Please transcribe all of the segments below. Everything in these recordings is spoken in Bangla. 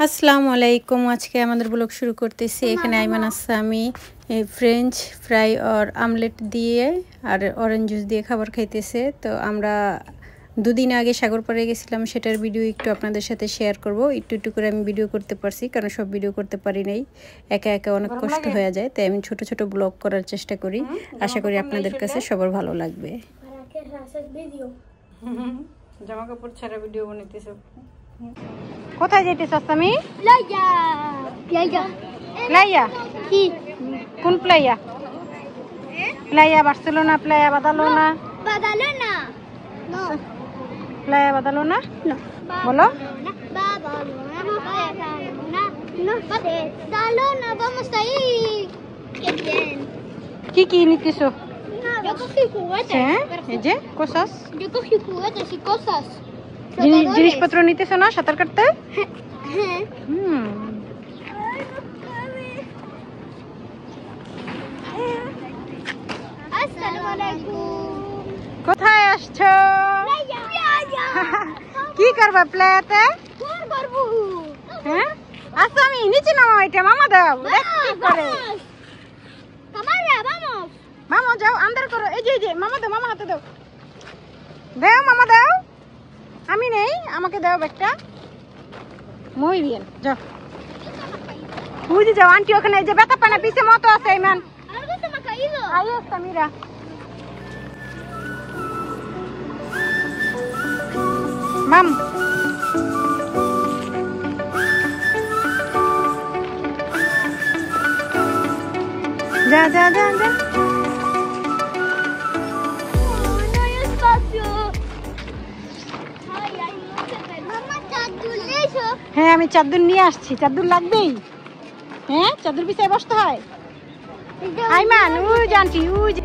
আসসালামু আলাইকুম। আজকে আমাদের ব্লগ শুরু করতেছি। এখানে আইমান আসামি ফ্রেঞ্চ ফ্রাই আর আমলেট দিয়ে আর অরেঞ্জ জুস দিয়ে খাবার খাইতেছে। তো আমরা দুদিন আগে সাগরপাড়ে গেছিলাম, সেটার ভিডিও একটু আপনাদের সাথে শেয়ার করব। একটু একটু করে আমি ভিডিও করতে পারছি, কারণ সব ভিডিও করতে পারি নাই, একা একা অনেক কষ্ট হয়ে যায়, তাই আমি ছোট ছোট ব্লগ করার চেষ্টা করি। আশা করি আপনাদের কাছে সবার ভালো লাগবে। জামা কাপড় ছাড়া ভিডিও বানাইতেছে। কোথায় যেতেছ আসামি? প্লায়া প্লায়া প্লায়া কি? কোন প্লায়া? প্লায়া বার্সেলোনা, প্লায়া বাদালোনা? বাদালোনা নো, প্লায়া বাদালোনা নো, বলো। Badalona, no, Badalona, vamos ahí. Qué bien. কি কি নিতেছো? Yo cogí juguetes. হ্যাঁ, এই যে cosas, Yo cogí juguetes y cosas. জিনিসপত্র নিতেছো না সাঁতার কাটতে? আসসালামু আলাইকুম। কোথায় আসছো? কি করবা প্লেতে? হ্যাঁ, আচ্ছা আমি নিচে নামা, এটা মামা দাও, দেখ কি করে। মামা যাও আন্দার করো। এই যে মামা দাও, মামা হাতে দাও, দাও মামা দাও। আমি নেই, আমাকে দাও ব্যাগটা। muy bien, যাও বুঝে যাও। আন্টি ওখানে যে ব্যথা পানা পিছে মতো আছে। ইমান ahí está, mira. Mam. Ya. No hay espacio. Ay, no se ve. Mamá, চাদর এসো। হ্যাঁ, আমি চাদর নিয়ে আসছি। চাদর লাগবেই। হ্যাঁ, চাদর পিছায় বসতে হয়। আইমান ওই যে আন্টি, ওই যে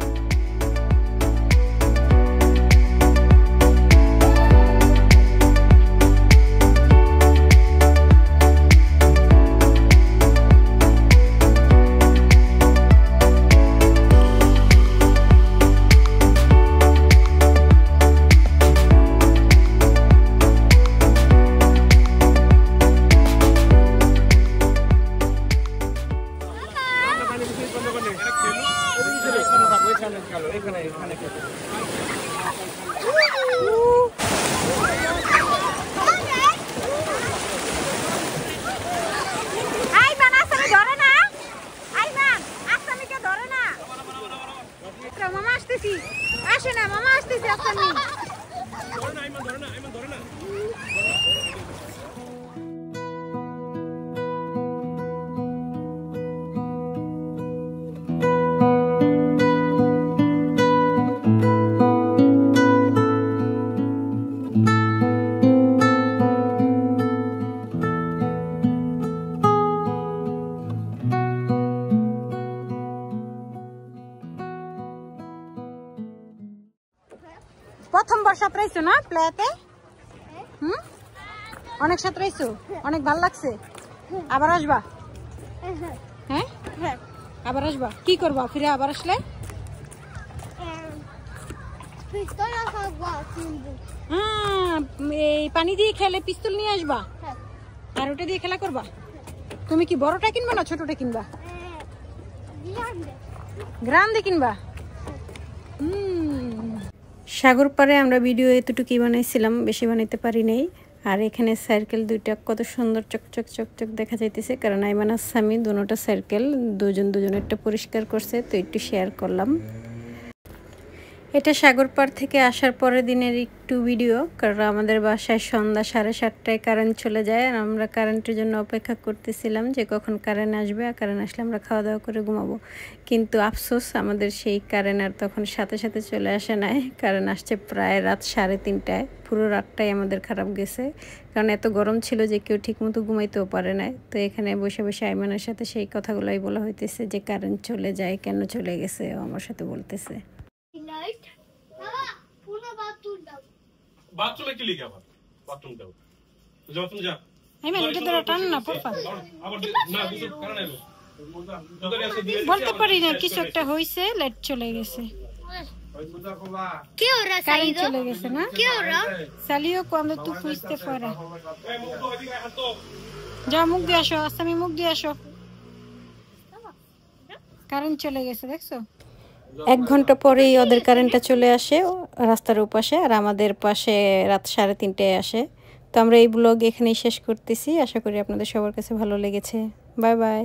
মামা আসতেছি। আসে না, মামা আসতেছি। আসামি প্রথমবার সাঁতরাইছো না প্লেতে? অনেক সাঁতরাইছো, অনেক ভালো লাগছে। আবার আসবা? হ্যাঁ, আবার আসবা? কি করবা ফিরে আবার আসলে? এই পানি দিয়ে খেলে পিস্তল নিয়ে আসবা, আর ওটা দিয়ে খেলা করবা। তুমি কি বড়টা কিনবা না ছোটটা কিনবা? গ্রান্ডে কিনবা? সাগর পাড়ে আমরা ভিডিও এতটুকুই বানাইছিলাম, বেশি বানাইতে পারি নাই। আর এখানে সার্কেল দুইটা কত সুন্দর চকচক চকচক দেখা যাইতেছে, কারণ আইমান আসামি দুটোটা সার্কেল দুজনেরটা পরিষ্কার করছে, তো একটু শেয়ার করলাম। এটা সাগর পাড় থেকে আসার পরের দিনের একটু ভিডিও, কারণ আমাদের বাসায় সন্ধ্যা 7:30টায় কারেন্ট চলে যায়, আর আমরা কারেন্টের জন্য অপেক্ষা করতেছিলাম যে কখন কারেন্ট আসবে। আর কারেন্ট আসলে আমরা খাওয়া দাওয়া করে ঘুমাবো। কিন্তু আফসোস, আমাদের সেই কারেন্ট আর তখন সাথে সাথে চলে আসে নাই। কারেন্ট আসছে প্রায় রাত 3:30টায়। পুরো রাতটাই আমাদের খারাপ গেছে, কারণ এত গরম ছিল যে কেউ ঠিক মতো ঘুমাইতেও পারে না। তো এখানে বসে বসে আইমানের সাথে সেই কথাগুলোই বলা হইতেছে যে কারেন্ট চলে যায়, কেন চলে গেছে, ও আমার সাথে বলতেছে। বাথরুমে কি লিখে আবার? বাথরুম দাও। যাও তুমি যা। আইমান এটা ধরে টান না পড়পা। আবার না কিছু কারণ এলো। বলতে পারি না, কিছু একটা হইছে, লাইট চলে গেছে। ¿Qué hora ha salido? ¿Qué hora? Salió cuando tú fuiste fuera. যাও মুখ দিয়ে আসো, আসামি মুখ দিয়ে আসো। কারেন্ট চলে গেছে দেখছো। 1 ঘন্টা পরেই ওদের কারেন্টটা চলে আসে রাস্তার ওপাশে, আর আমাদের পাশে রাত 3:30টায় আসে। তো আমরা এই ব্লগ এখানেই শেষ করতেছি। আশা করি আপনাদের সবার কাছে ভালো লেগেছে। Bye bye.